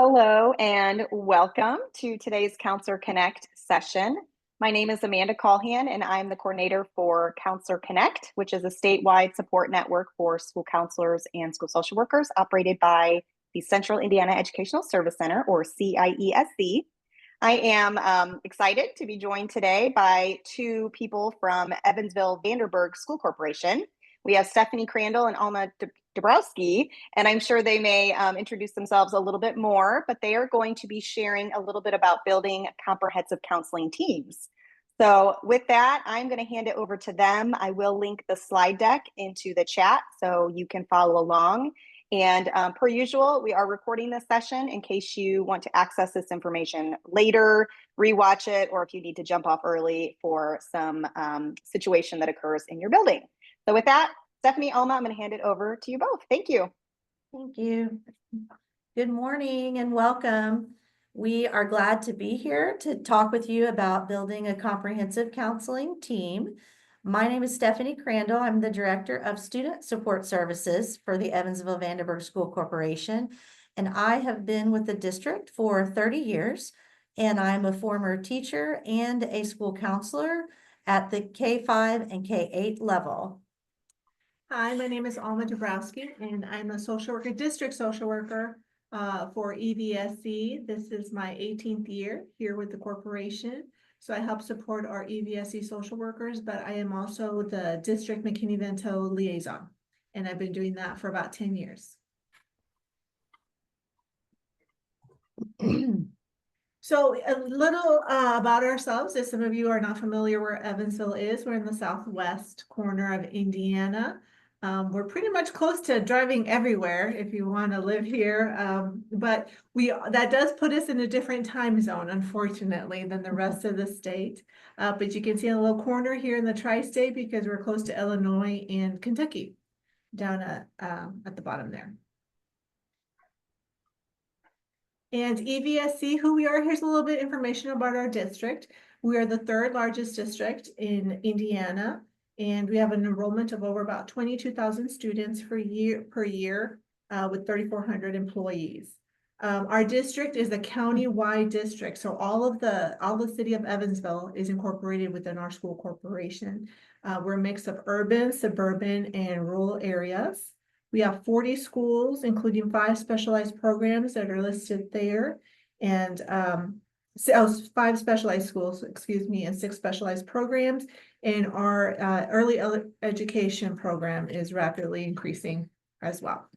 Hello and welcome to today's Counselor Connect session. My name is Amanda Callahan and I'm the coordinator for Counselor Connect, which is a statewide support network for school counselors and school social workers operated by the Central Indiana Educational Service Center, or CIESC. I am excited to be joined today by two people from Evansville Vanderburgh School Corporation. We have Stephanie Crandell and Alma Dabrowski, and I'm sure they may introduce themselves a little bit more, but they are going to be sharing a little bit about building comprehensive counseling teams. So with that, I'm going to hand it over to them. I will link the slide deck into the chat so you can follow along. And per usual, we are recording this session in case you want to access this information later, rewatch it, or if you need to jump off early for some situation that occurs in your building. So with that, Stephanie, Alma, I'm going to hand it over to you both. Thank you. Thank you. Good morning and welcome. We are glad to be here to talk with you about building a comprehensive counseling team. My name is Stephanie Crandell. I'm the Director of Student Support Services for the Evansville Vanderburgh School Corporation, and I have been with the district for 30 years, and I'm a former teacher and a school counselor at the K-5 and K-8 level. Hi, my name is Alma Dabrowski, and I'm a social worker, district social worker for EVSC. This is my 18th year here with the corporation. So I help support our EVSC social workers, but I am also the district McKinney-Vento liaison, and I've been doing that for about 10 years. So a little about ourselves, if some of you are not familiar where Evansville is, we're in the southwest corner of Indiana. We're pretty much close to driving everywhere if you want to live here, but that does put us in a different time zone, unfortunately, than the rest of the state. But you can see a little corner here in the tri-state because we're close to Illinois and Kentucky down at the bottom there. And EVSC, who we are, here's a little bit of information about our district. We are the third largest district in Indiana, and we have an enrollment of over about 22,000 students per year with 3,400 employees. Our district is a county-wide district, so all the city of Evansville is incorporated within our school corporation. We're a mix of urban, suburban, and rural areas. We have 40 schools, including 5 specialized programs that are listed there, and 5 specialized schools, excuse me, and 6 specialized programs. And our early education program is rapidly increasing as well.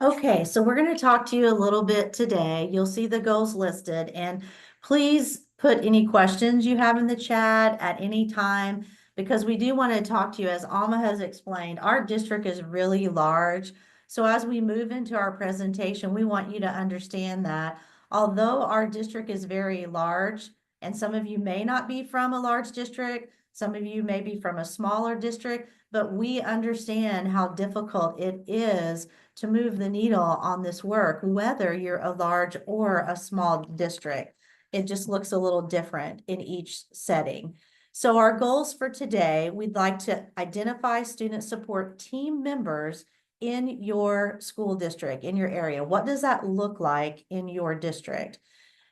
Okay, so we're going to talk to you a little bit today. You'll see the goals listed, and please put any questions you have in the chat at any time, because we do want to talk to you. As Alma has explained, our district is really large. So as we move into our presentation, we want you to understand that although our district is very large, and some of you may not be from a large district, some of you may be from a smaller district, but we understand how difficult it is to move the needle on this work, whether you're a large or a small district. It just looks a little different in each setting. So our goals for today, we'd like to identify student support team members in your school district, in your area. What does that look like in your district?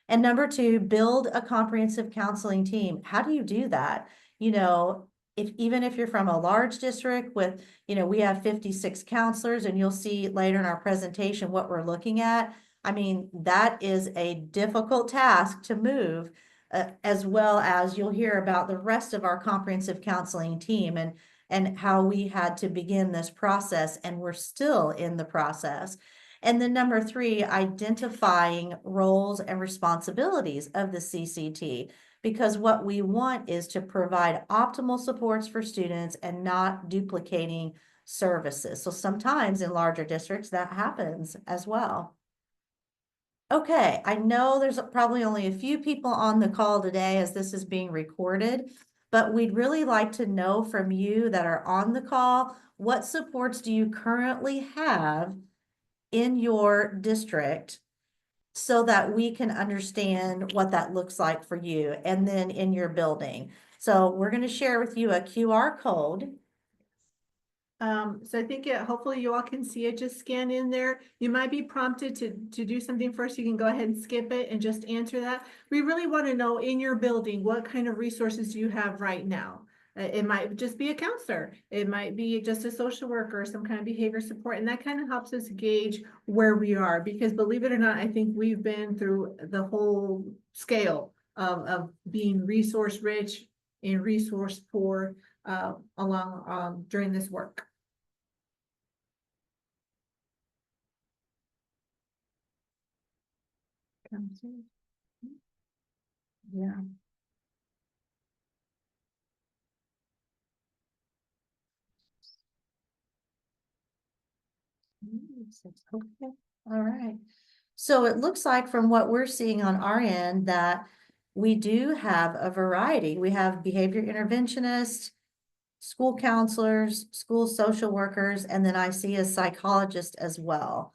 And number 2, build a comprehensive counseling team. How do you do that? You know, even if you're from a large district with, we have 56 counselors, and you'll see later in our presentation what we're looking at. I mean, that is a difficult task to move, as well as you'll hear about the rest of our comprehensive counseling team and how we had to begin this process, and we're still in the process. And then number 3, identifying roles and responsibilities of the CCT, because what we want is to provide optimal supports for students and not duplicating services. So sometimes in larger districts that happens as well. Okay, I know there's probably only a few people on the call today as this is being recorded, but we'd really like to know from you that are on the call, what supports do you currently have in your district, so that we can understand what that looks like for you and then in your building. So we're going to share with you a QR code. So I think hopefully you all can see it. Just scan in there. You might be prompted to do something first. You can go ahead and skip it and just answer that. We really want to know in your building, what kind of resources do you have right now? It might just be a counselor. It might be just a social worker, some kind of behavior support. And that kind of helps us gauge where we are, because believe it or not, I think we've been through the whole scale of being resource rich and resource poor during this work. Yeah. Okay, all right. So it looks like from what we're seeing on our end that we do have a variety. We have behavior interventionists, school counselors, school social workers, and then I see a psychologist as well.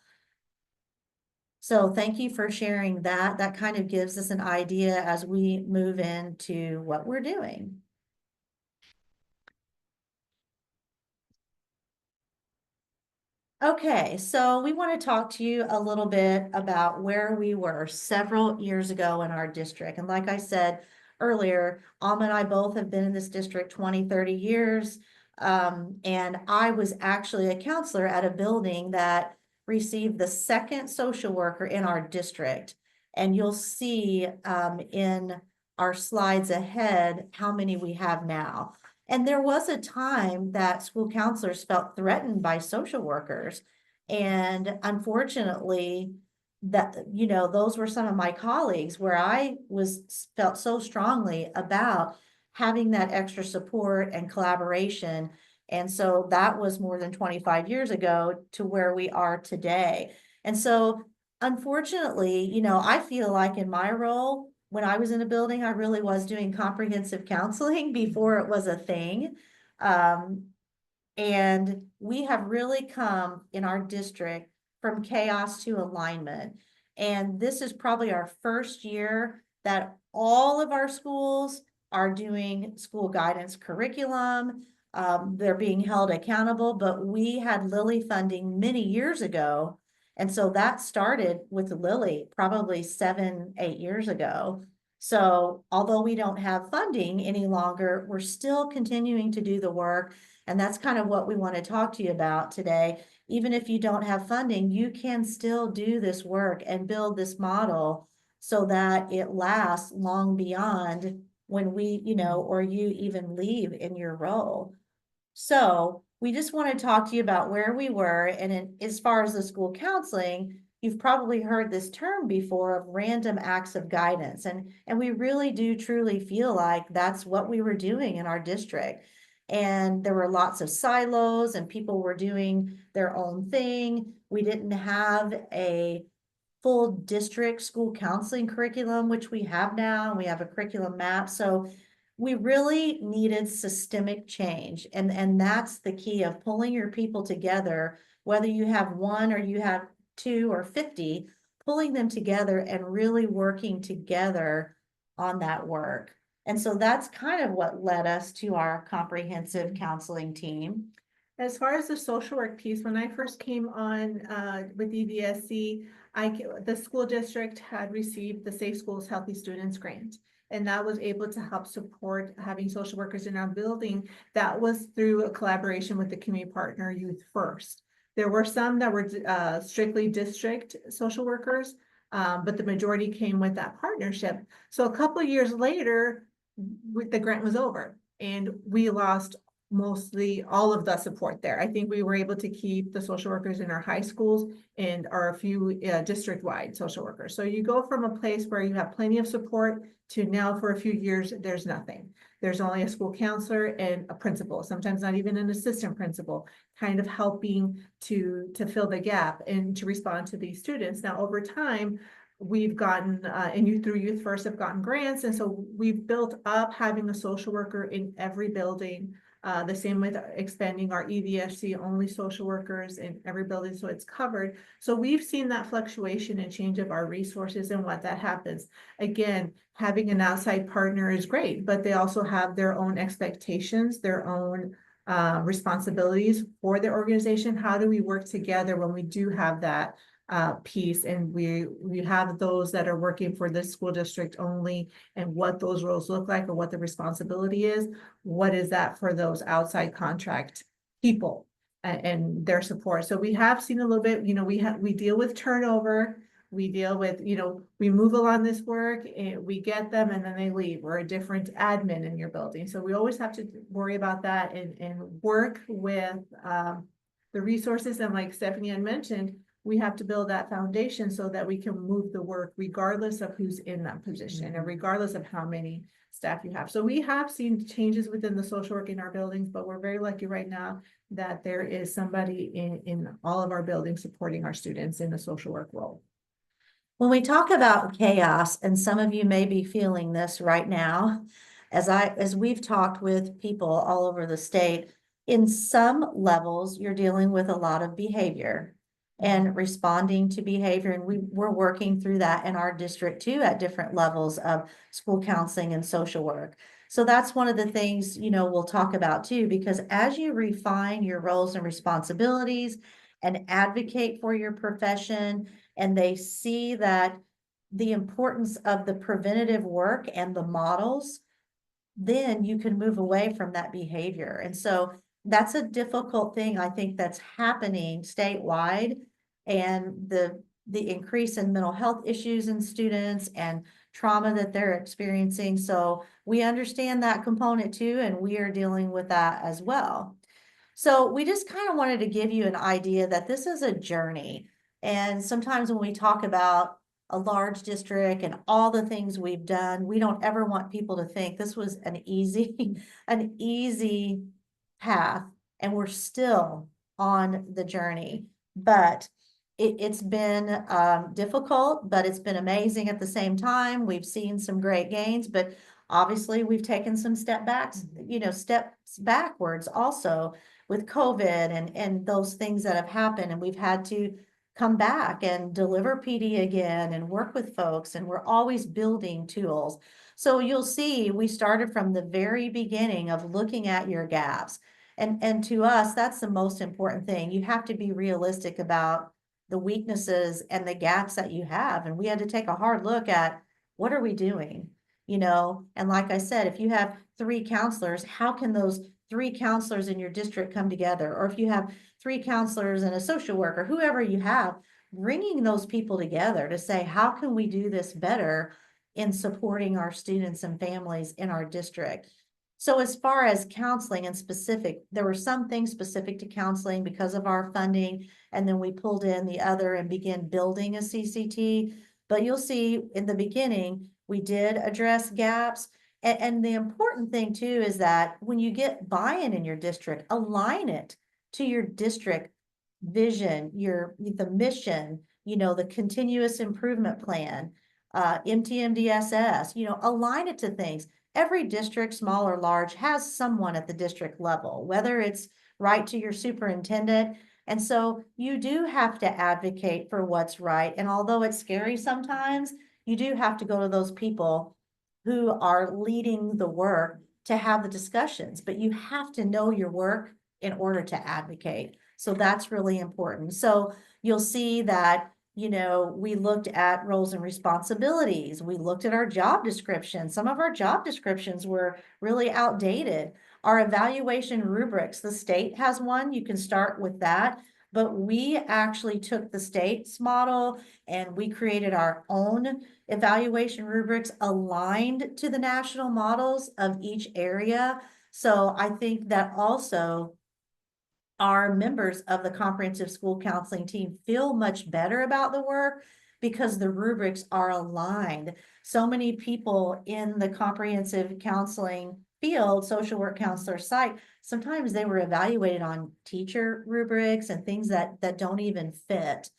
So thank you for sharing that. That kind of gives us an idea as we move into what we're doing. Okay, so we want to talk to you a little bit about where we were several years ago in our district. And like I said earlier, Alma and I both have been in this district 20, 30 years. And I was actually a counselor at a building that received the second social worker in our district. And you'll see in our slides ahead how many we have now. And there was a time that school counselors felt threatened by social workers. And unfortunately, those were some of my colleagues where I felt so strongly about having that extra support and collaboration. And so that was more than 25 years ago to where we are today. And so unfortunately, I feel like in my role, when I was in a building, I really was doing comprehensive counseling before it was a thing. And we have really come in our district from chaos to alignment. And this is probably our first year that all of our schools are doing school guidance curriculum. They're being held accountable, but we had Lilly funding many years ago. And so that started with Lilly probably 7, 8 years ago. So although we don't have funding any longer, we're still continuing to do the work. And that's kind of what we want to talk to you about today. Even if you don't have funding, you can still do this work and build this model so that it lasts long beyond when we, or you even leave in your role. So we just want to talk to you about where we were. And as far as the school counseling, you've probably heard this term before of random acts of guidance. And we really do truly feel like that's what we were doing in our district. And there were lots of silos and people were doing their own thing. We didn't have a full district school counseling curriculum, which we have now. We have a curriculum map. So we really needed systemic change. And that's the key of pulling your people together, whether you have one or you have 2 or 50, pulling them together and really working together on that work. And so that's kind of what led us to our comprehensive counseling team. As far as the social work piece, when I first came on with EVSC, the school district had received the Safe Schools Healthy Students grant. And that was able to help support having social workers in our building. That was through a collaboration with the community partner Youth First. There were some that were strictly district social workers, but the majority came with that partnership. So a couple of years later, the grant was over and we lost mostly all of the support there. I think we were able to keep the social workers in our high schools and our few district-wide social workers. So you go from a place where you have plenty of support to now for a few years, there's nothing. There's only a school counselor and a principal, sometimes not even an assistant principal, kind of helping to fill the gap and to respond to these students. Now, over time, we've gotten, through Youth First have gotten grants. And so we've built up having a social worker in every building. The same with expanding our EVSC only social workers in every building, so it's covered. So we've seen that fluctuation and change of our resources and what that happens. Again, having an outside partner is great, but they also have their own expectations, their own responsibilities for the organization. How do we work together when we do have that piece, and we have those that are working for this school district only, and what those roles look like, or what the responsibility is? What is that for those outside contract people and their support? So we have seen a little bit, we deal with turnover. We deal with, we move along this work and we get them and then they leave, or a different admin in your building. So we always have to worry about that and work with the resources. And like Stephanie had mentioned, we have to build that foundation so that we can move the work regardless of who's in that position and regardless of how many staff you have. So we have seen changes within the social work in our buildings, but we're very lucky right now that there is somebody in all of our buildings supporting our students in the social work role. When we talk about chaos, and some of you may be feeling this right now, as we've talked with people all over the state, in some levels, you're dealing with a lot of behavior and responding to behavior. And we're working through that in our district too, at different levels of school counseling and social work. So that's one of the things, we'll talk about too, because as you refine your roles and responsibilities and advocate for your profession, and they see that the importance of the preventative work and the models, then you can move away from that behavior. And so that's a difficult thing, I think, that's happening statewide, and the increase in mental health issues in students and trauma that they're experiencing. So we understand that component too, and we are dealing with that as well. So we just kind of wanted to give you an idea that this is a journey. And sometimes when we talk about a large district and all the things we've done, we don't ever want people to think this was an easy path, and we're still on the journey. But it's been difficult, but it's been amazing at the same time. We've seen some great gains, but obviously we've taken some steps backwards also with COVID and those things that have happened, and we've had to come back and deliver PD again and work with folks, and we're always building tools. So you'll see we started from the very beginning of looking at your gaps. And to us, that's the most important thing. You have to be realistic about the weaknesses and the gaps that you have. And we had to take a hard look at what are we doing, and like I said, if you have 3 counselors, how can those 3 counselors in your district come together? Or if you have 3 counselors and a social worker, whoever you have, bringing those people together to say, how can we do this better in supporting our students and families in our district? So as far as counseling and specific, there were some things specific to counseling because of our funding, and then we pulled in the other and began building a CCT. But you'll see in the beginning, we did address gaps. And the important thing too is that when you get buy-in in your district, align it to your district vision, the mission, the continuous improvement plan, MTMDSS, align it to things. Every district, small or large, has someone at the district level, whether it's right to your superintendent. And so you do have to advocate for what's right. And although it's scary sometimes, you do have to go to those people who are leading the work to have the discussions, but you have to know your work in order to advocate. So that's really important. So you'll see that, we looked at roles and responsibilities. We looked at our job descriptions. Some of our job descriptions were really outdated. Our evaluation rubrics, the state has one, you can start with that. But we actually took the state's model and we created our own evaluation rubrics aligned to the national models of each area. So I think that also our members of the comprehensive school counseling team feel much better about the work because the rubrics are aligned. So many people in the comprehensive counseling field, social work counselor site, sometimes they were evaluated on teacher rubrics and things that don't even fit.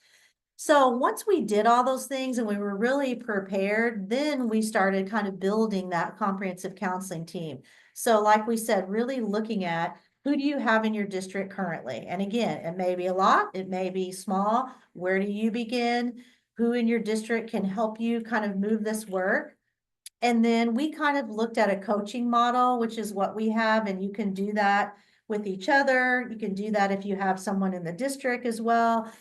So once we did all those things and we were really prepared, then we started kind of building that comprehensive counseling team. So like we said, really looking at who do you have in your district currently? And again, it may be a lot, it may be small. Where do you begin? Who in your district can help you kind of move this work? And then we kind of looked at a coaching model, which is what we have, and you can do that with each other. You can do that if you have someone in the district as well.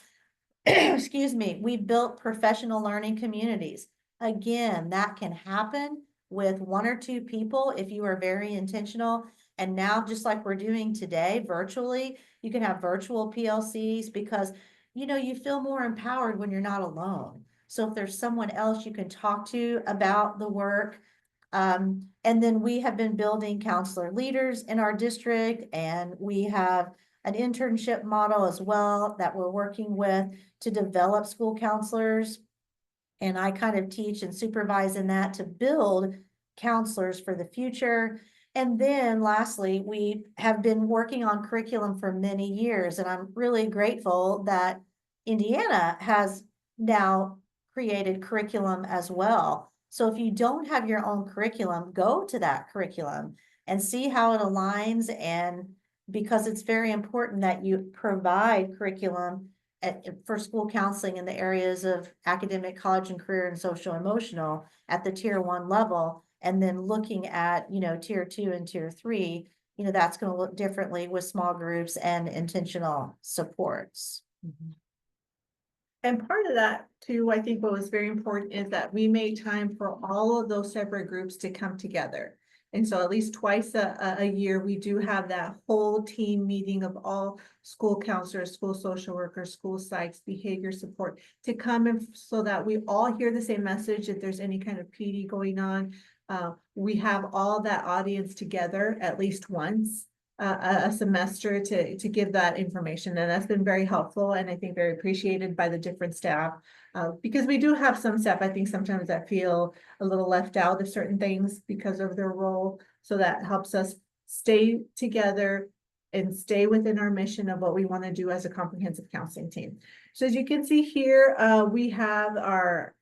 Excuse me, we built professional learning communities. Again, that can happen with 1 or 2 people if you are very intentional. And now, just like we're doing today, virtually, you can have virtual PLCs because, you feel more empowered when you're not alone. So if there's someone else you can talk to about the work, and then we have been building counselor leaders in our district, and we have an internship model as well that we're working with to develop school counselors. And I kind of teach and supervise in that to build counselors for the future. And then lastly, we have been working on curriculum for many years, and I'm really grateful that Indiana has now created curriculum as well. So if you don't have your own curriculum, go to that curriculum and see how it aligns, and because it's very important that you provide curriculum for school counseling in the areas of academic, college and career, and social emotional at the tier 1 level. And then looking at, tier 2 and tier 3, that's going to look differently with small groups and intentional supports. And part of that too, I think what was very important is that we made time for all of those separate groups to come together. And so at least twice a year, we do have that whole team meeting of all school counselors, school social workers, school psychs, behavior support to come in so that we all hear the same message. If there's any kind of PD going on, we have all that audience together at least once a semester to give that information. And that's been very helpful, and I think very appreciated by the different staff. Because we do have some staff, I think sometimes that feel a little left out of certain things because of their role. So that helps us stay together and stay within our mission of what we want to do as a comprehensive counseling team. So as you can see here, we have our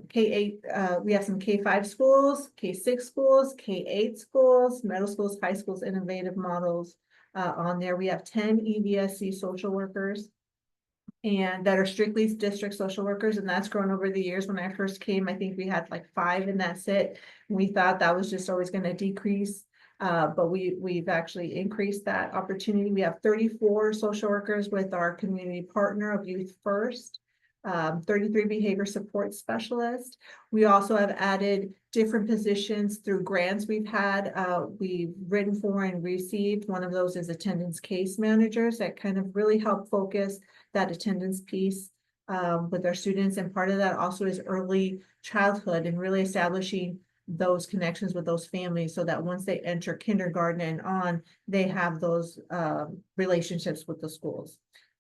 K-8, we have some K-5 schools, K-6 schools, K-8 schools, middle schools, high schools, innovative models on there. We have 10 EVSC social workers and that are strictly district social workers, and that's grown over the years. When I first came, I think we had like 5 and that's it. We thought that was just always going to decrease. But we've actually increased that opportunity. We have 34 social workers with our community partner of Youth First, 33 behavior support specialists. We also have added different positions through grants we've had. We've written for and received. One of those is attendance case managers that kind of really help focus that attendance piece with our students. And part of that also is early childhood and really establishing those connections with those families so that once they enter kindergarten and on, they have those relationships with the schools.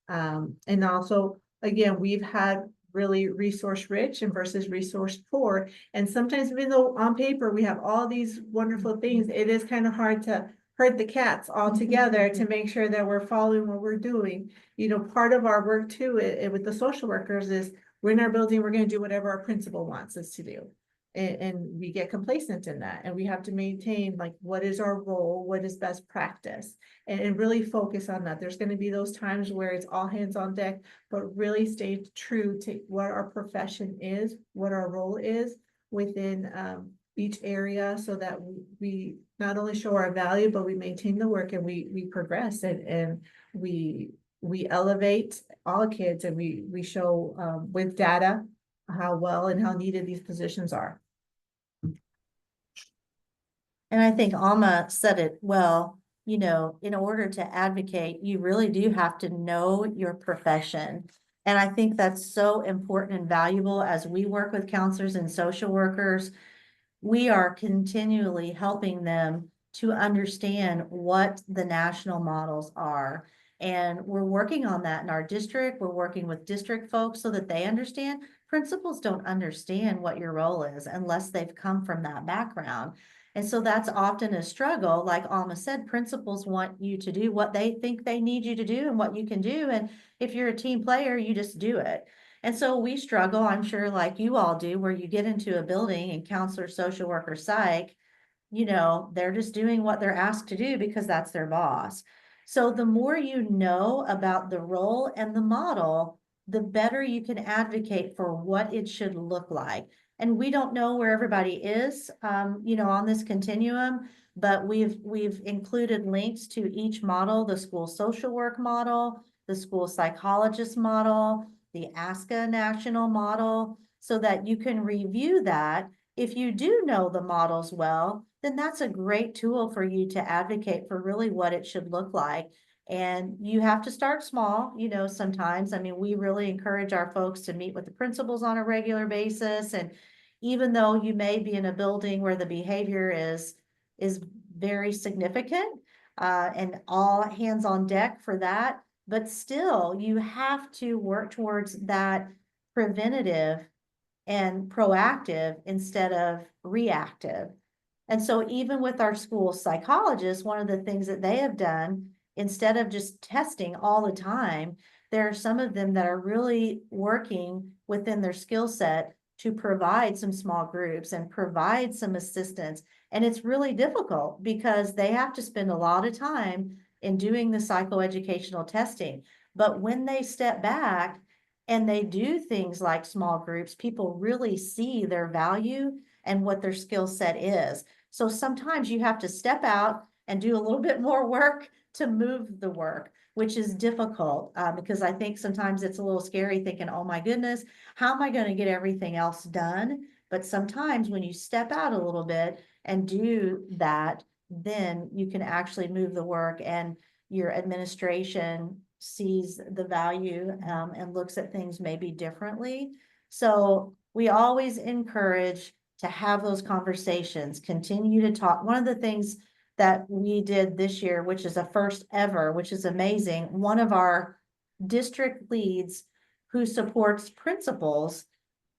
And also, again, we've had really resource rich and versus resource poor. And sometimes even though on paper we have all these wonderful things, it is kind of hard to herd the cats all together to make sure that we're following what we're doing. Part of our work too with the social workers is we're in our building, we're going to do whatever our principal wants us to do. And we get complacent in that, and we have to maintain like what is our role, what is best practice, and really focus on that. There's going to be those times where it's all hands on deck, but really stay true to what our profession is, what our role is within each area, so that we not only show our value, but we maintain the work and we progress and we elevate all kids, and we show with data how well and how needed these positions are. And I think Alma said it well, in order to advocate, you really do have to know your profession. And I think that's so important and valuable as we work with counselors and social workers. We are continually helping them to understand what the national models are. And we're working on that in our district. We're working with district folks so that they understand. Principals don't understand what your role is unless they've come from that background. And so that's often a struggle. Like Alma said, principals want you to do what they think they need you to do and what you can do. And if you're a team player, you just do it. And so we struggle, I'm sure like you all do, where you get into a building and counselor, social worker, psych, they're just doing what they're asked to do because that's their boss. So the more you know about the role and the model, the better you can advocate for what it should look like. And we don't know where everybody is, on this continuum, but we've included links to each model, the school social work model, the school psychologist model, the ASCA national model, so that you can review that. If you do know the models well, then that's a great tool for you to advocate for really what it should look like. And you have to start small, sometimes. I mean, we really encourage our folks to meet with the principals on a regular basis. And even though you may be in a building where the behavior is very significant, and all hands on deck for that, but still you have to work towards that preventative and proactive instead of reactive. And so even with our school psychologists, one of the things that they have done, instead of just testing all the time, there are some of them that are really working within their skill set to provide some small groups and provide some assistance. And it's really difficult because they have to spend a lot of time in doing the psychoeducational testing. But when they step back and they do things like small groups, people really see their value and what their skill set is. So sometimes you have to step out and do a little bit more work to move the work, which is difficult, because I think sometimes it's a little scary thinking, oh my goodness, how am I going to get everything else done? But sometimes when you step out a little bit and do that, then you can actually move the work, and your administration sees the value, and looks at things maybe differently. So we always encourage to have those conversations, continue to talk. One of the things that we did this year, which is a first ever, which is amazing, one of our district leads who supports principals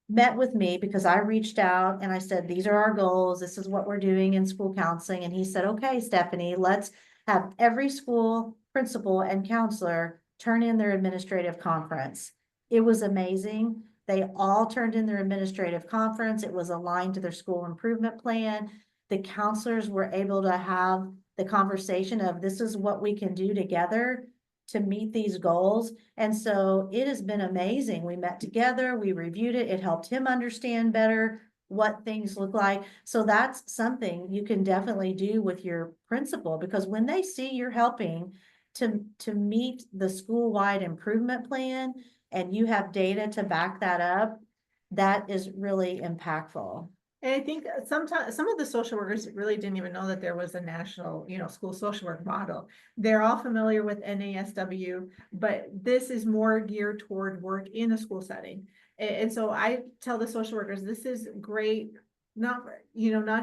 met with me because I reached out and I said, these are our goals. This is what we're doing in school counseling. And he said, okay, Stephanie, let's have every school principal and counselor turn in their administrative conference. It was amazing. They all turned in their administrative conference. It was aligned to their school improvement plan. The counselors were able to have the conversation of, this is what we can do together to meet these goals. And so it has been amazing. We met together, we reviewed it. It helped him understand better what things look like. So that's something you can definitely do with your principal, because when they see you're helping to meet the school-wide improvement plan and you have data to back that up, that is really impactful. And I think sometimes some of the social workers really didn't even know that there was a national, school social work model. They're all familiar with NASW, but this is more geared toward work in a school setting. And so I tell the social workers, this is great, not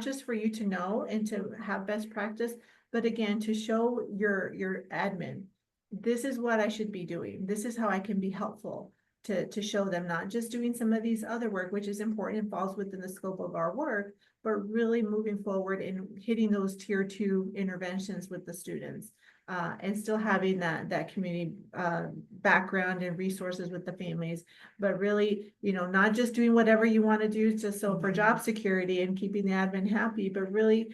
just for you to know and to have best practice, but again, to show your admin, this is what I should be doing. This is how I can be helpful. To show them not just doing some of these other work, which is important and falls within the scope of our work, but really moving forward and hitting those tier 2 interventions with the students, and still having that community background and resources with the families, but really, not just doing whatever you want to do just so for job security and keeping the admin happy, but really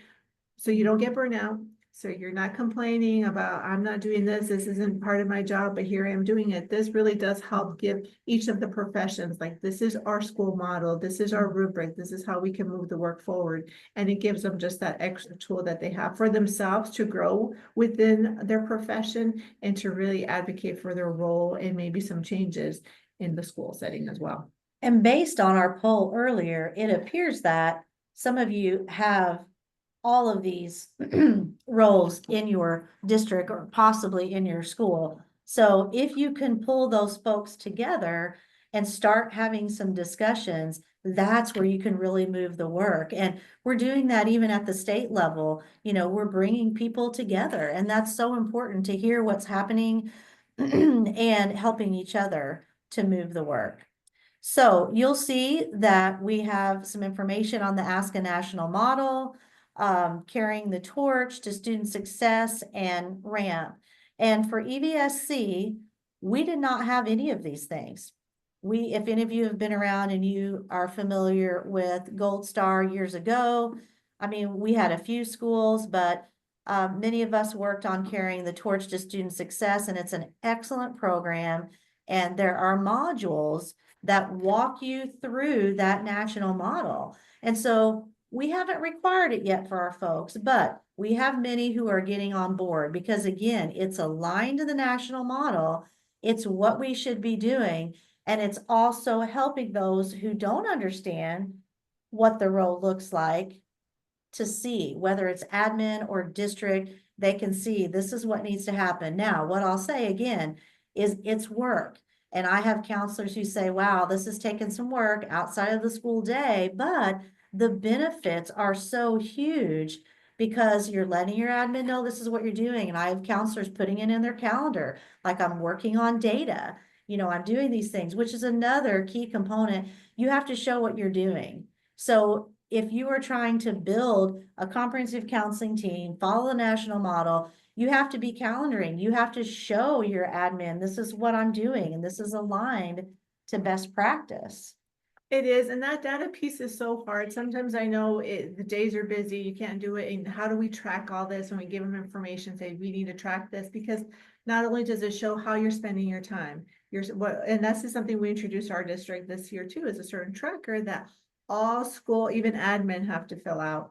so you don't get burnout. So you're not complaining about, I'm not doing this isn't part of my job, but here I am doing it. This really does help give each of the professions, like, this is our school model, this is our rubric, this is how we can move the work forward. And it gives them just that extra tool that they have for themselves to grow within their profession and to really advocate for their role and maybe some changes in the school setting as well. And based on our poll earlier, it appears that some of you have all of these roles in your district or possibly in your school. So if you can pull those folks together and start having some discussions, that's where you can really move the work. And we're doing that even at the state level. We're bringing people together, and that's so important to hear what's happening and helping each other to move the work. So you'll see that we have some information on the Ask a National model, carrying the torch to student success, and ramp. And for EVSC, we did not have any of these things. If any of you have been around and you are familiar with Gold Star years ago, I mean, we had a few schools, but many of us worked on carrying the torch to student success, and it's an excellent program. And there are modules that walk you through that national model. And so we haven't required it yet for our folks, but we have many who are getting on board because again, it's aligned to the national model. It's what we should be doing. And it's also helping those who don't understand what the role looks like to see, whether it's admin or district, they can see this is what needs to happen. Now, what I'll say again is it's work. And I have counselors who say, wow, this is taking some work outside of the school day, but the benefits are so huge because you're letting your admin know this is what you're doing. And I have counselors putting it in their calendar, like I'm working on data, I'm doing these things, which is another key component. You have to show what you're doing. So if you are trying to build a comprehensive counseling team, follow the national model, you have to be calendaring. You have to show your admin, this is what I'm doing, and this is aligned to best practice. It is, and that data piece is so hard. Sometimes I know the days are busy, you can't do it. And how do we track all this when we give them information, say we need to track this? Because not only does it show how you're spending your time, and that's just something we introduced to our district this year too, is a certain tracker that all school, even admin, have to fill out,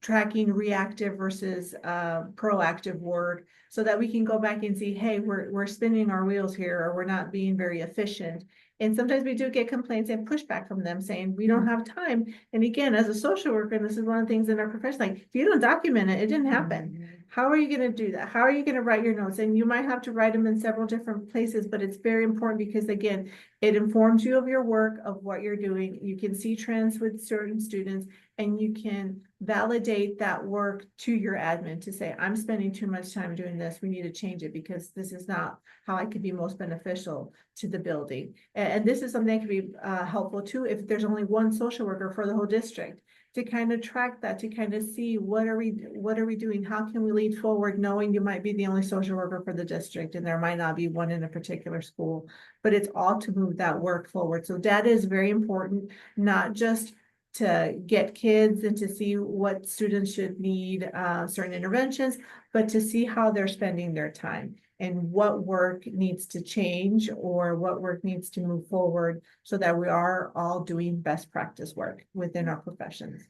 tracking reactive versus proactive work, so that we can go back and see, hey, we're spinning our wheels here, or we're not being very efficient. And sometimes we do get complaints and pushback from them saying we don't have time. And again, as a social worker, and this is one of the things in our profession, like if you don't document it, it didn't happen. How are you going to do that? How are you going to write your notes? And you might have to write them in several different places, but it's very important because again, it informs you of your work, of what you're doing. You can see trends with certain students, and you can validate that work to your admin to say, I'm spending too much time doing this. We need to change it because this is not how I could be most beneficial to the building. And this is something that could be helpful too if there's only one social worker for the whole district, to kind of track that, to kind of see what are we doing? How can we lead forward, knowing you might be the only social worker for the district and there might not be one in a particular school, but it's all to move that work forward. So data is very important, not just to get kids and to see what students should need certain interventions, but to see how they're spending their time and what work needs to change or what work needs to move forward so that we are all doing best practice work within our professions.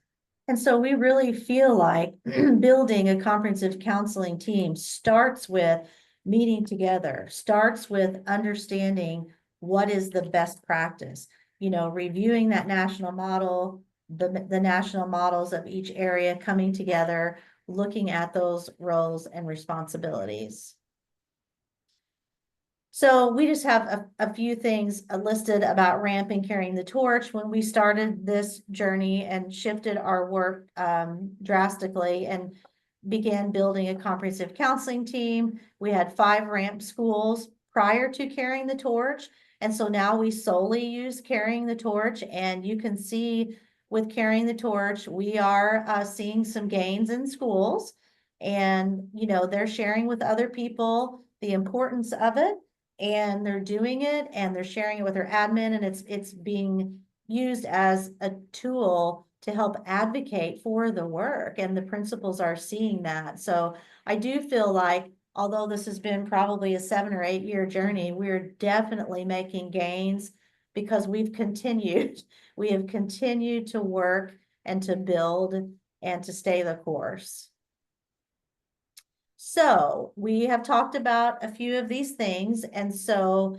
And so we really feel like building a comprehensive counseling team starts with meeting together, starts with understanding what is the best practice, reviewing that national model, the national models of each area coming together, looking at those roles and responsibilities. So we just have a few things listed about ramp and carrying the torch. When we started this journey and shifted our work drastically and began building a comprehensive counseling team, we had 5 ramp schools prior to carrying the torch. And so now we solely use carrying the torch, and you can see with carrying the torch, we are seeing some gains in schools, and they're sharing with other people the importance of it, and they're doing it, and they're sharing it with their admin, and it's being used as a tool to help advocate for the work, and the principals are seeing that. So I do feel like, although this has been probably a 7 or 8 year journey, we're definitely making gains because we have continued to work and to build and to stay the course. So we have talked about a few of these things. And so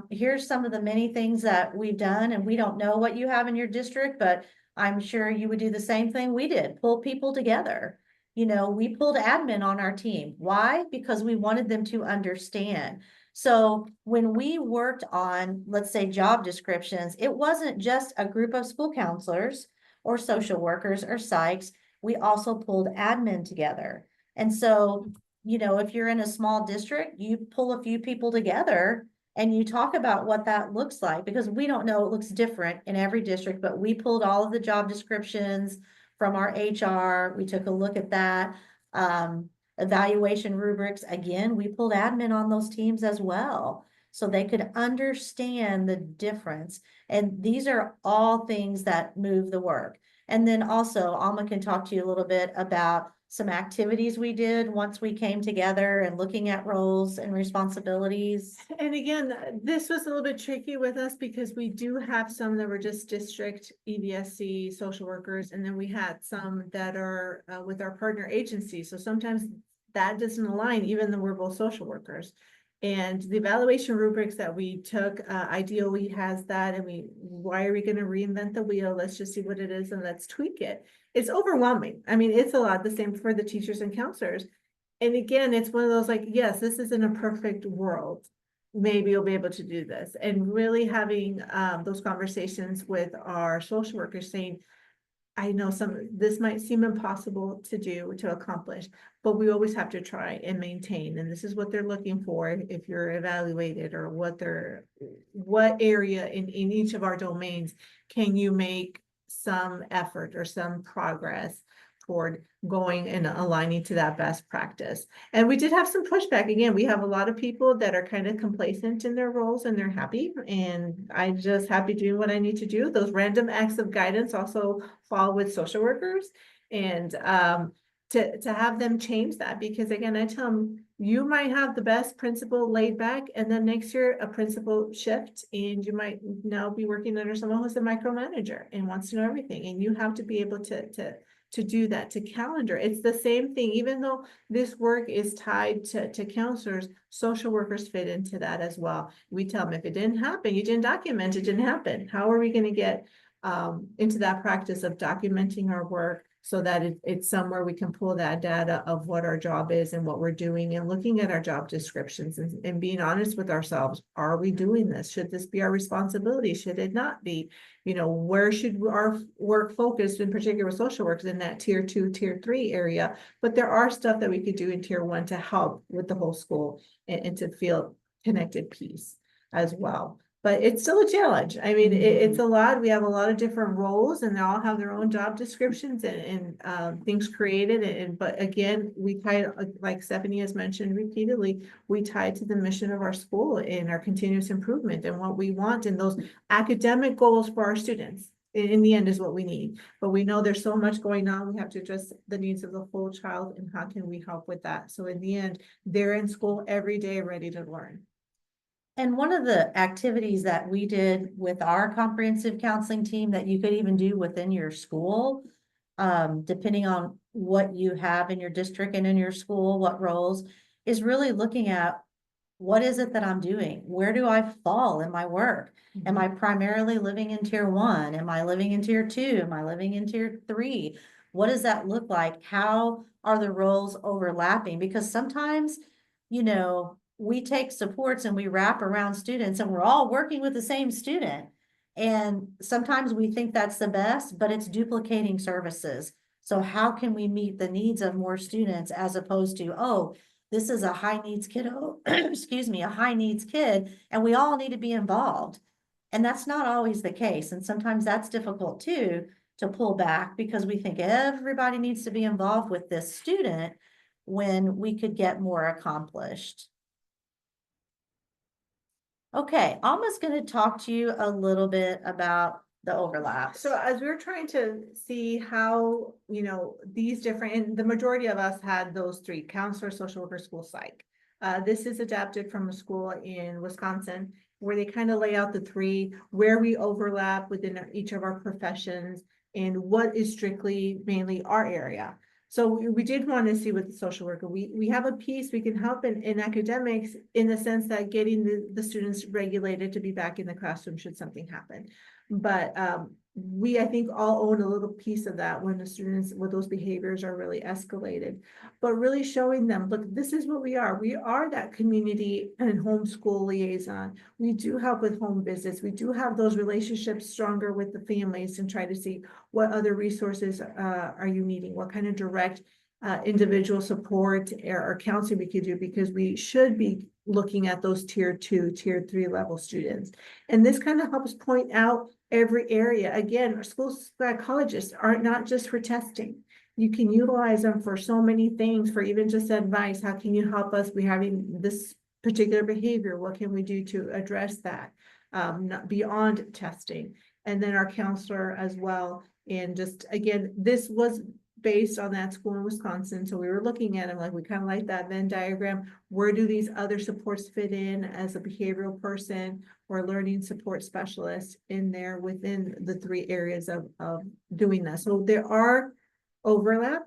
here's some of the many things that we've done, and we don't know what you have in your district, but I'm sure you would do the same thing we did, pull people together. We pulled admin on our team. Why? Because we wanted them to understand. So when we worked on, let's say, job descriptions, it wasn't just a group of school counselors or social workers or psychs. We also pulled admin together. And so, if you're in a small district, you pull a few people together and you talk about what that looks like, because we don't know, it looks different in every district, but we pulled all of the job descriptions from our HR. We took a look at that. Evaluation rubrics, again, we pulled admin on those teams as well, so they could understand the difference. And these are all things that move the work. And then also, Alma can talk to you a little bit about some activities we did once we came together and looking at roles and responsibilities. And again, this was a little bit tricky with us because we do have some that were just district EVSC social workers, and then we had some that are with our partner agency. So sometimes that doesn't align, even though we're both social workers. And the evaluation rubrics that we took, ideally has that, and why are we going to reinvent the wheel? Let's just see what it is and let's tweak it. It's overwhelming. I mean, it's a lot, the same for the teachers and counselors. And again, it's one of those like, yes, this isn't a perfect world. Maybe you'll be able to do this. And really having those conversations with our social workers saying, I know this might seem impossible to do, to accomplish, but we always have to try and maintain. And this is what they're looking for if you're evaluated, or what area in each of our domains can you make some effort or some progress toward going and aligning to that best practice. And we did have some pushback. Again, we have a lot of people that are kind of complacent in their roles and they're happy, and I'm just happy doing what I need to do. Those random acts of guidance also fall with social workers, and to have them change that, because again, I tell them, you might have the best principal laid back, and then next year a principal shift, and you might now be working under someone who's a micromanager and wants to know everything, and you have to be able to do that, to calendar. It's the same thing, even though this work is tied to counselors, social workers fit into that as well. We tell them, if it didn't happen, you didn't document, it didn't happen. How are we going to get into that practice of documenting our work so that it's somewhere we can pull that data of what our job is and what we're doing, and looking at our job descriptions and being honest with ourselves. Are we doing this? Should this be our responsibility? Should it not be? You know, where should our work focus, in particular with social workers, in that tier 2, tier 3 area? But there are stuff that we could do in tier 1 to help with the whole school and to feel connected piece as well. But it's still a challenge. I mean, it's a lot. We have a lot of different roles, and they all have their own job descriptions and things created. But again, we tie, like Stephanie has mentioned repeatedly, we tie to the mission of our school and our continuous improvement and what we want, and those academic goals for our students. In the end is what we need. But we know there's so much going on. We have to address the needs of the whole child, and how can we help with that? So in the end, they're in school every day ready to learn. And one of the activities that we did with our comprehensive counseling team that you could even do within your school, depending on what you have in your district and in your school, what roles, is really looking at, what is it that I'm doing? Where do I fall in my work? Am I primarily living in tier 1? Am I living in tier 2? Am I living in tier 3? What does that look like? How are the roles overlapping? Because sometimes, you know, we take supports and we wrap around students, and we're all working with the same student. And sometimes we think that's the best, but it's duplicating services. So how can we meet the needs of more students, as opposed to, oh, this is a high needs kiddo, excuse me, a high needs kid, and we all need to be involved. And that's not always the case. And sometimes that's difficult too, to pull back, because we think everybody needs to be involved with this student when we could get more accomplished. Okay, Alma's going to talk to you a little bit about the overlap. So as we were trying to see how, you know, these different, and the majority of us had those 3: counselor, social worker, school psych. This is adapted from a school in Wisconsin, where they kind of lay out the 3, where we overlap within each of our professions and what is strictly mainly our area. So we did want to see with the social worker, we have a piece we can help in academics, in the sense that getting the students regulated to be back in the classroom should something happen. But we, I think, all own a little piece of that when the students, with those behaviors are really escalated. But really showing them, look, this is what we are. We are that community and homeschool liaison. We do help with home visits. We do have those relationships stronger with the families, and try to see what other resources are you needing, what kind of direct individual support or counseling we could do, because we should be looking at those tier 2, tier 3 level students. And this kind of helps point out every area. Again, our school psychologists are not just for testing. You can utilize them for so many things, for even just advice. How can you help us? We're having this particular behavior. What can we do to address that? Not beyond testing. And then our counselor as well. And just, again, this was based on that school in Wisconsin. So we were looking at them, like, we kind of like that Venn diagram. Where do these other supports fit in as a behavioral person or learning support specialist in there within the 3 areas of doing that? So there are overlap,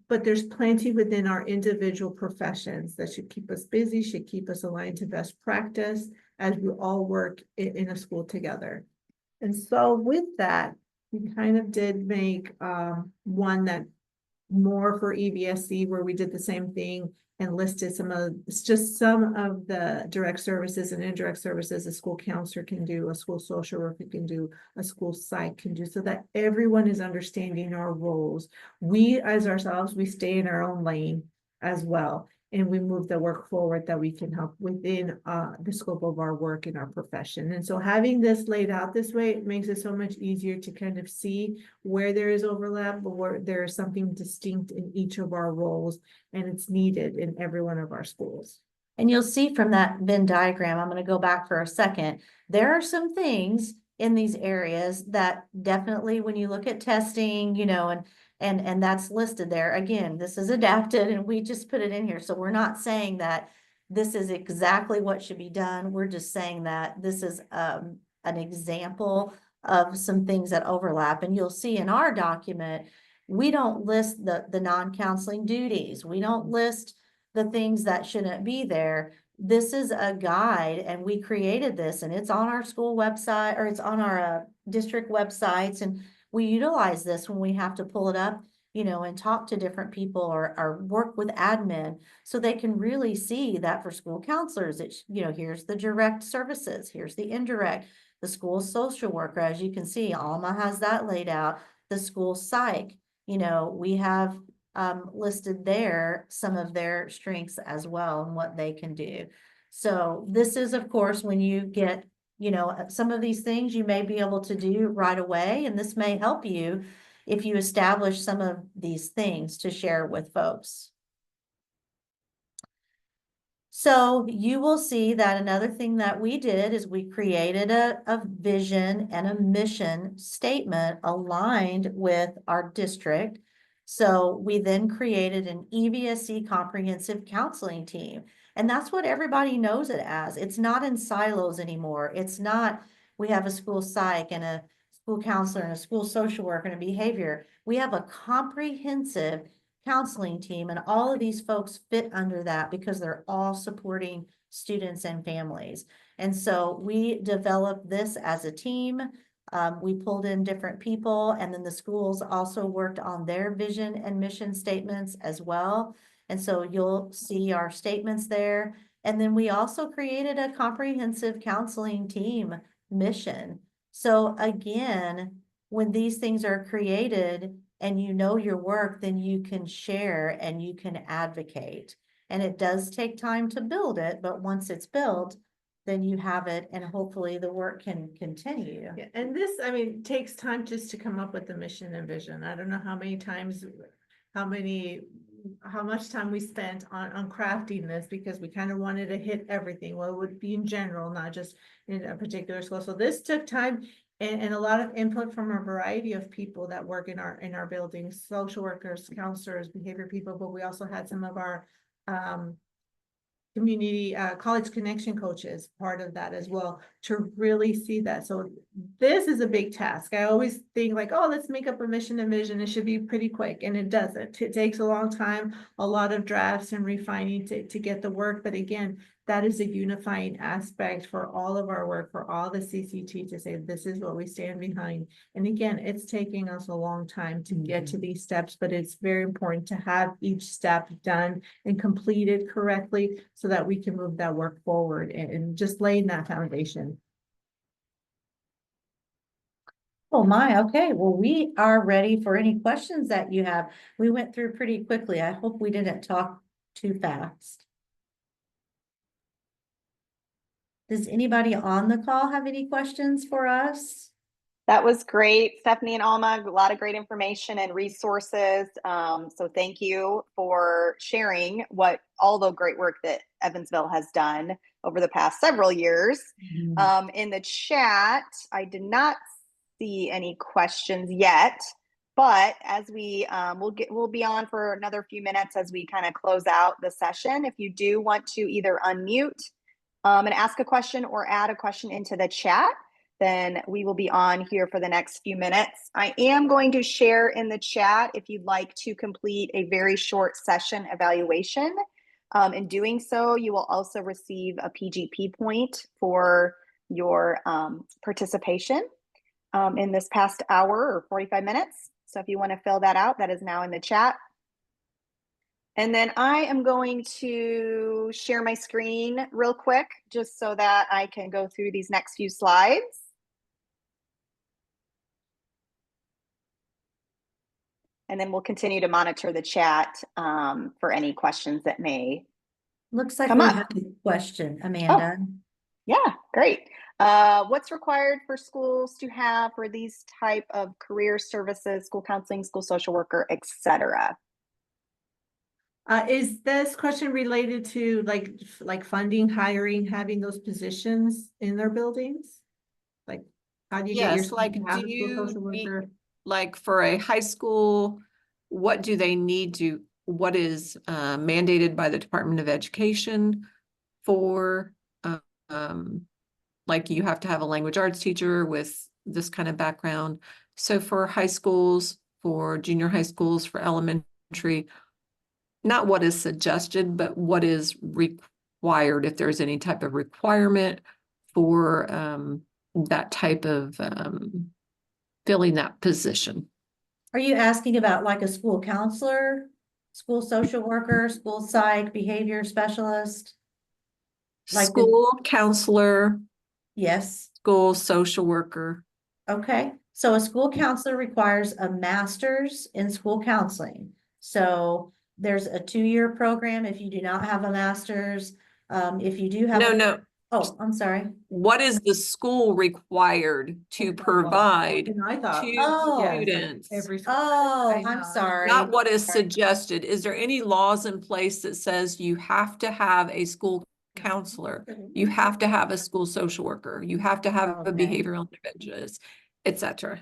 but there's plenty within our individual professions that should keep us busy, should keep us aligned to best practice as we all work in a school together. And so with that, we kind of did make one that more for EVSC, where we did the same thing and listed some of the direct services and indirect services a school counselor can do, a school social worker can do, a school psych can do, so that everyone is understanding our roles. We as ourselves, we stay in our own lane as well, and we move the work forward that we can help within the scope of our work in our profession. And so having this laid out this way, it makes it so much easier to kind of see where there is overlap, but where there is something distinct in each of our roles, and it's needed in every one of our schools. And you'll see from that Venn diagram, I'm going to go back for a second. There are some things in these areas that definitely, when you look at testing, you know, and that's listed there. Again, this is adapted and we just put it in here. So we're not saying that this is exactly what should be done. We're just saying that this is an example of some things that overlap. And you'll see in our document, we don't list the non-counseling duties. We don't list the things that shouldn't be there. This is a guide, and we created this, and it's on our school website, or it's on our district websites, and we utilize this when we have to pull it up, you know, and talk to different people or work with admin, so they can really see that for school counselors, it's, you know, here's the direct services, here's the indirect, the school social worker, as you can see, Alma has that laid out, the school psych, you know, we have listed there some of their strengths as well and what they can do. So this is, of course, when you get, you know, some of these things you may be able to do right away, and this may help you if you establish some of these things to share with folks. So you will see that another thing that we did is we created a vision and a mission statement aligned with our district. So we then created an EVSC comprehensive counseling team. And that's what everybody knows it as. It's not in silos anymore. It's not, we have a school psych and a school counselor and a school social worker and a behavior. We have a comprehensive counseling team, and all of these folks fit under that because they're all supporting students and families. And so we developed this as a team. We pulled in different people, and then the schools also worked on their vision and mission statements as well. And so you'll see our statements there. And then we also created a comprehensive counseling team mission. So again, when these things are created and you know your work, then you can share and you can advocate. And it does take time to build it, but once it's built, then you have it, and hopefully the work can continue. Yeah, and this, I mean, takes time just to come up with the mission and vision. I don't know how many times, how much time we spent on crafting this, because we kind of wanted to hit everything. Well, it would be in general, not just in a particular school. So this took time and a lot of input from a variety of people that work in our buildings, social workers, counselors, behavior people, but we also had some of our community college connection coaches part of that as well, to really see that. So this is a big task. I always think like, oh, let's make up a mission and vision. It should be pretty quick, and it doesn't. It takes a long time, a lot of drafts and refining to get the work. But again, that is a unifying aspect for all of our work, for all the CCT, to say this is what we stand behind. And again, it's taking us a long time to get to these steps, but it's very important to have each step done and completed correctly so that we can move that work forward and just laying that foundation. Oh my, okay. Well, we are ready for any questions that you have. We went through pretty quickly. I hope we didn't talk too fast. Does anybody on the call have any questions for us? That was great, Stephanie and Alma. A lot of great information and resources. So thank you for sharing all the great work that Evansville has done over the past several years. In the chat, I did not see any questions yet. But as we'll be on for another few minutes as we kind of close out the session. If you do want to either unmute and ask a question or add a question into the chat, then we will be on here for the next few minutes. I am going to share in the chat if you'd like to complete a very short session evaluation. In doing so, you will also receive a PGP point for your participation in this past hour or 45 minutes. So if you want to fill that out, that is now in the chat. And then I am going to share my screen real quick, just so that I can go through these next few slides. And then we'll continue to monitor the chat for any questions that may Looks like come we up. have a question, Amanda. Oh, yeah, great. What's required for schools to have for these type of career services, school counseling, school social worker, etc.? Is this question related to like funding, hiring, having those positions in their buildings? Like, how do you get your Yes, like, to have do a school you social need, worker? like, for a high school, what do they need to, what is mandated by the Department of Education for, like, you have to have a language arts teacher with this kind of background. So for high schools, for junior high schools, for elementary, not what is suggested, but what is required, if there's any type of requirement for that type of filling that position. Are you asking about like a school counselor, school social worker, school psych, behavior specialist? Like the- School counselor, Yes. school social worker. Okay. So a school counselor requires a master's in school counseling. So there's a 2-year program if you do not have a master's. If you do have No. Oh, I'm sorry. What is the school required to provide And I thought, to Oh. students? every school. Oh, I I'm know. sorry. Not what is Sorry. suggested. Is there any laws in place that says you have to have a school counselor? You have to have a school social worker. You have to have a Okay. behavioral interventionist, etc.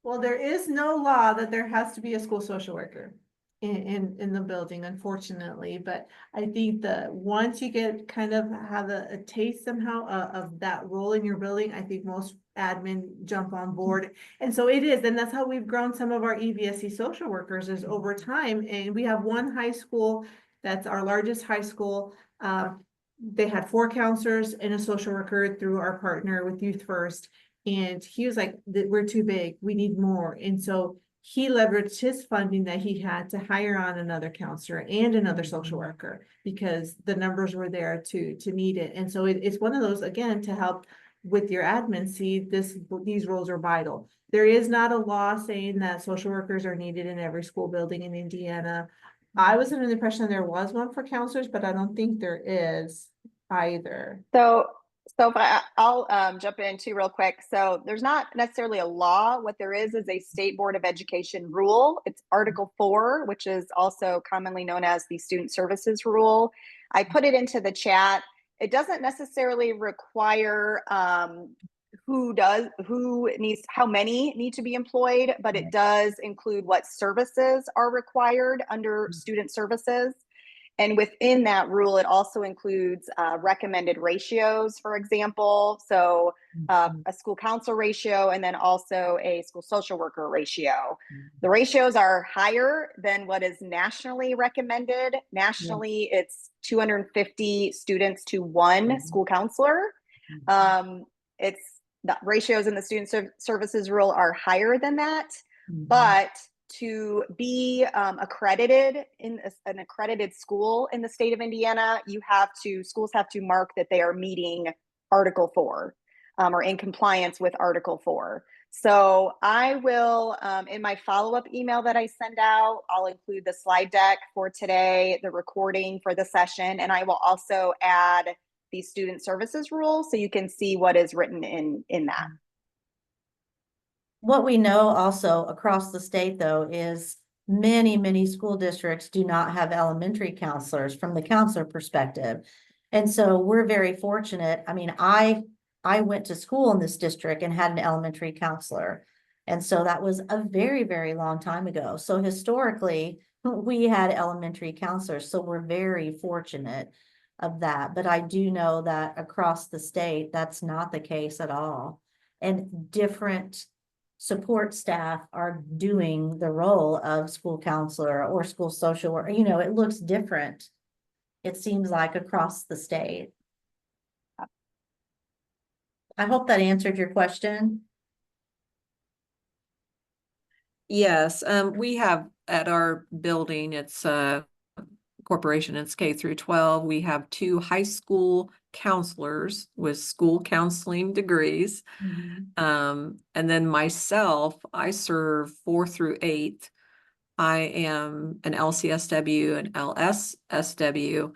Well, there is no law that there has to be a school social worker in the building, unfortunately, but I think that once you get kind of have a taste somehow of that role in your building, I think most admin jump on board. And so it is, and that's how we've grown some of our EVSC social workers is over time. And we have one high school, that's our largest high school. They had 4 counselors and a social worker through our partner with Youth First. And he was like, we're too big, we need more. And so he leveraged his funding that he had to hire on another counselor and another social worker because the numbers were there to meet it. And so it's one of those, again, to help with your admin, see these roles are vital. There is not a law saying that social workers are needed in every school building in Indiana. I was under the impression there was one for counselors, but I don't think there is either. So I'll jump in too real quick. So there's not necessarily a law. What there is a State Board of Education rule. It's Article 4, which is also commonly known as the Student Services Rule. I put it into the chat. It doesn't necessarily require how many need to be employed, but it does include what services are required under student services. And within that rule, it also includes recommended ratios, for example. So a school counselor ratio, and then also a school social worker ratio. The ratios are higher than what is nationally recommended. Nationally, it's 250 students to 1 school counselor. It's the ratios in the student services rule are higher than that, but to be accredited in an accredited school in the state of Indiana, schools have to mark that they are meeting Article 4 or in compliance with Article 4. So I will, in my follow-up email that I send out, I'll include the slide deck for today, the recording for the session, and I will also add the student services rule so you can see what is written in that. What we know also across the state, though, is many school districts do not have elementary counselors from the counselor perspective. And so we're very fortunate. I mean, I went to school in this district and had an elementary counselor. And so that was a very, very long time ago. So historically, we had elementary counselors, so we're very fortunate of that. But I do know that across the state, that's not the case at all. And different support staff are doing the role of school counselor or school social worker. You know, it looks different, it seems like, across the state. I hope that answered your question. Yes, we have at our building, it's a corporation, it's K through 12. We have 2 high school counselors with school counseling degrees. And then myself, I serve 4 through 8. I am an LCSW and LSSW.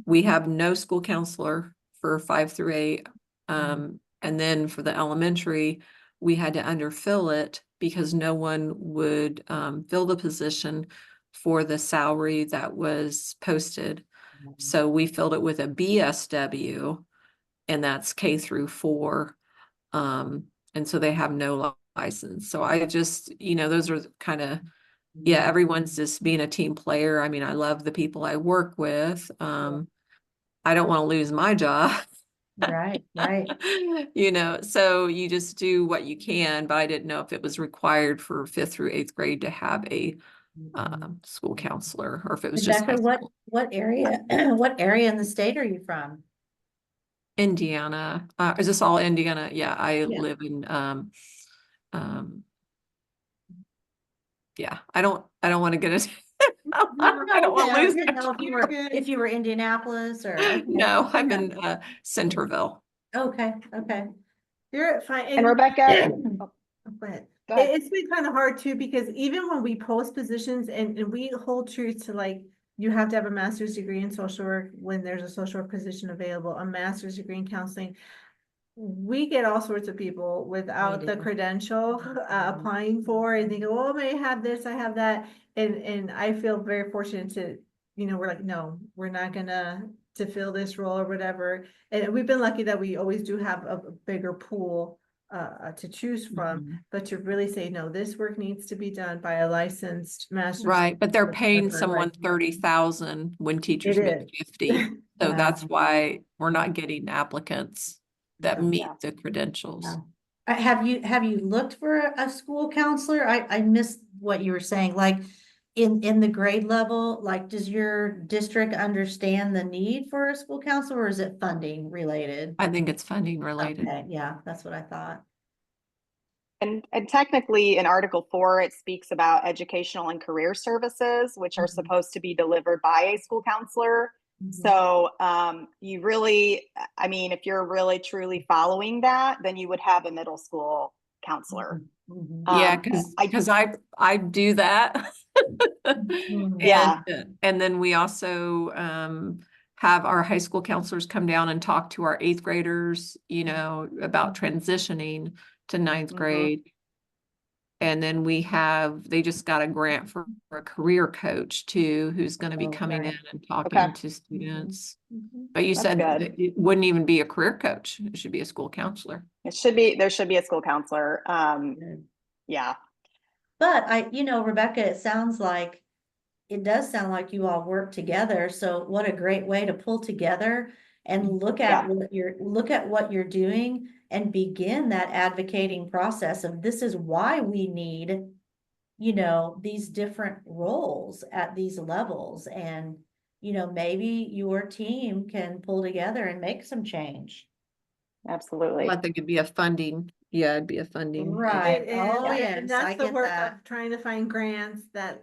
We have no school counselor for 5 through 8. And then for the elementary, we had to underfill it because no one would fill the position for the salary that was posted. So we filled it with a BSW, and that's K through 4. And so they have no license. So I just, those are kind of, yeah, everyone's just being a team player. I mean, I love the people I work with. I don't want to lose my job. Right, right. So you just do what you can, but I didn't know if it was required for 5th through 8th grade to have a school counselor, or if it was just Rebecca, what area, what area in the state are you from? Indiana. Is this all Indiana? Yeah, I Yeah. live in yeah, I don't want to get it. I don't want to lose didn't know if you were Indianapolis or. Okay. No, I'm in Centerville. Okay, okay. You're fine. And Rebecca, Go ahead. go ahead. It's been kind of hard too, because even when we post positions and we hold true to, like, you have to have a master's degree in social work when there's a social work position available, a master's degree in counseling. We get all sorts of people without the do. credential applying for, and they go, oh, I have this, I have that. And I feel very fortunate to, we're like, no, we're not gonna to fill this role or whatever. And we've been lucky that we always do have a bigger pool to choose from, but to really say, no, this work needs to be done by a licensed master. Right, but they're paying someone 30,000 when teachers make 50. So that's why we're not getting applicants that meet the credentials. Have you looked for a school counselor? I missed what you were saying, like in the grade level, like, does your district understand the need for a school counselor, or is it funding related? I think it's funding related. Okay, yeah, that's what I thought. And technically in Article 4, it speaks about educational and career services, which are supposed to be delivered by a school counselor. So you really, I mean, if you're really truly following that, then you would have a middle school counselor. Yeah, because I do that. Yeah. And then we also have our high school counselors come down and talk to our 8th graders, about transitioning to 9th grade. And then they just got a grant for a career coach too, who's going to be coming in and talking to students. But you said it wouldn't even be a career coach. It should be a school counselor. There should be a school counselor. Yeah. But Rebecca, it does sound like you all work together. So what a great way to pull together and look at what you're doing and begin that advocating process of, this is why we need, these different roles at these levels. And, maybe your team can pull together and make some change. Absolutely. I think it'd be a funding. Yeah, it'd be a funding. Right. And that's the work of trying to find grants that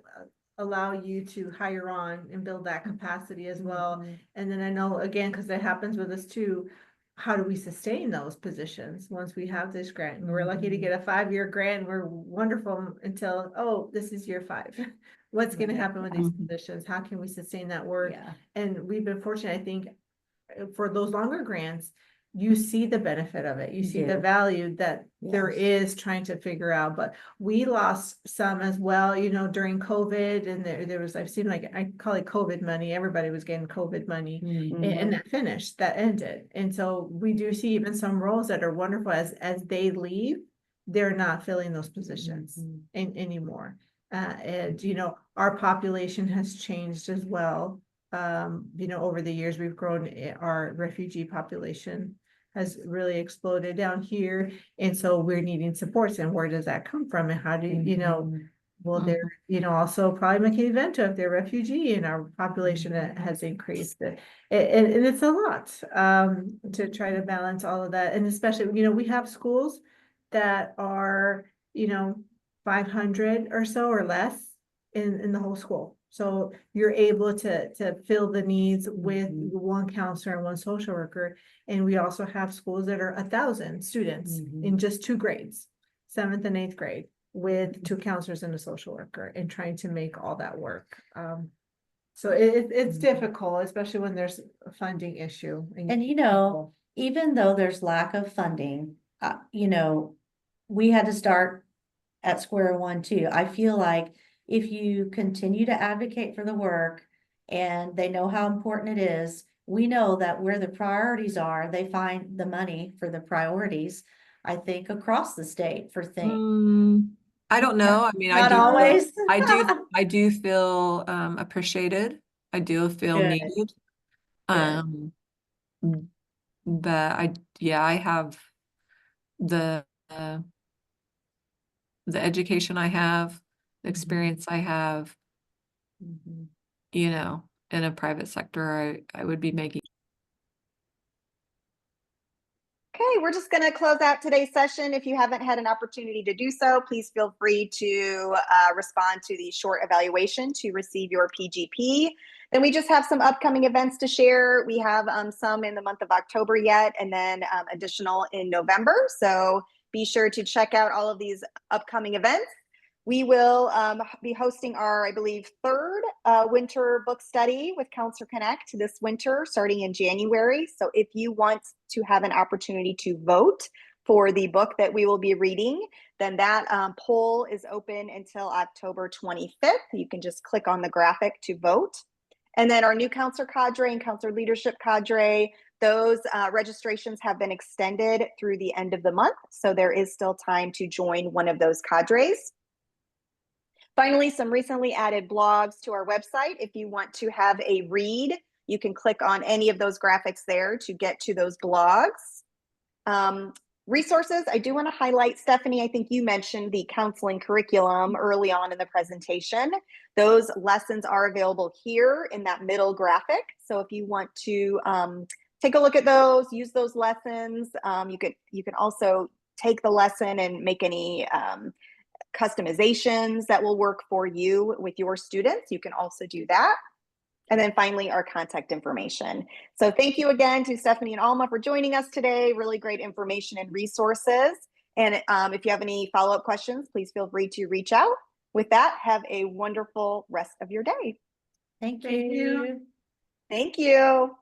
allow you to hire on and build that capacity as well. And then I know, again, because that happens with us too, how do we sustain those positions once we have this grant? And we're lucky to get a 5-year grant, and we're wonderful until, oh, this is year 5. What's going to happen with these positions? How can we sustain that work? And we've been fortunate, I think, for those longer grants, you see the benefit of it. You see the value that there is trying to figure out. But we lost some as well, during COVID, and there was, I've seen, like, I call it COVID money. Everybody was getting COVID money, and that finished, that ended. And so we do see even some roles that are wonderful as they leave, they're not filling those positions anymore. And, you know, our population has changed as well. You know, over the years, we've grown, our refugee population has really exploded down here. And so we're needing supports, and where does that come from? And how do you know, well, they're, you know, also probably make an event if they're refugee, and our population has increased. And it's a lot, to try to balance all of that. And especially, you know, we have schools that are, you know, 500 or so or less in the whole school. So you're able to fill the needs with one counselor and one social worker. And we also have schools that are 1,000 students in just 2 grades, 7th and 8th grade, with 2 counselors and a social worker, and trying to make all that work. So it's difficult, especially when there's a funding issue. And you know, even though there's lack of funding, you know, we had to start at square one too. I feel like if you continue to advocate for the work and they know how important it is, we know that where the priorities are, they find the money for the priorities, I think, across the state for things. I don't know. I mean, Not always. I do feel appreciated. I do feel Good. needed. But I have the education I have, the experience I have, you know, in a private sector, I would be making. Okay, we're just going to close out today's session. If you haven't had an opportunity to do so, please feel free to respond to the short evaluation to receive your PGP. Then we just have some upcoming events to share. We have some in the month of October yet, and then additional in November. So be sure to check out all of these upcoming events. We will be hosting our, I believe, 3rd winter book study with Counselor Connect this winter, starting in January. So if you want to have an opportunity to vote for the book that we will be reading, then that poll is open until October 25th. You can just click on the graphic to vote. And then our new counselor cadre and counselor leadership cadre, those registrations have been extended through the end of the month. So there is still time to join one of those cadres. Finally, some recently added blogs to our website. If you want to have a read, you can click on any of those graphics there to get to those blogs. Resources, I do want to highlight, Stephanie, I think you mentioned the counseling curriculum early on in the presentation. Those lessons are available here in that middle graphic. So if you want to take a look at those, use those lessons, you can also take the lesson and make any customizations that will work for you with your students. You can also do that. And then finally, our contact information. So thank you again to Stephanie and Alma for joining us today. Really great information and resources. And if you have any follow-up questions, please feel free to reach out. With that, have a wonderful rest of your day. Thank you. Thank you.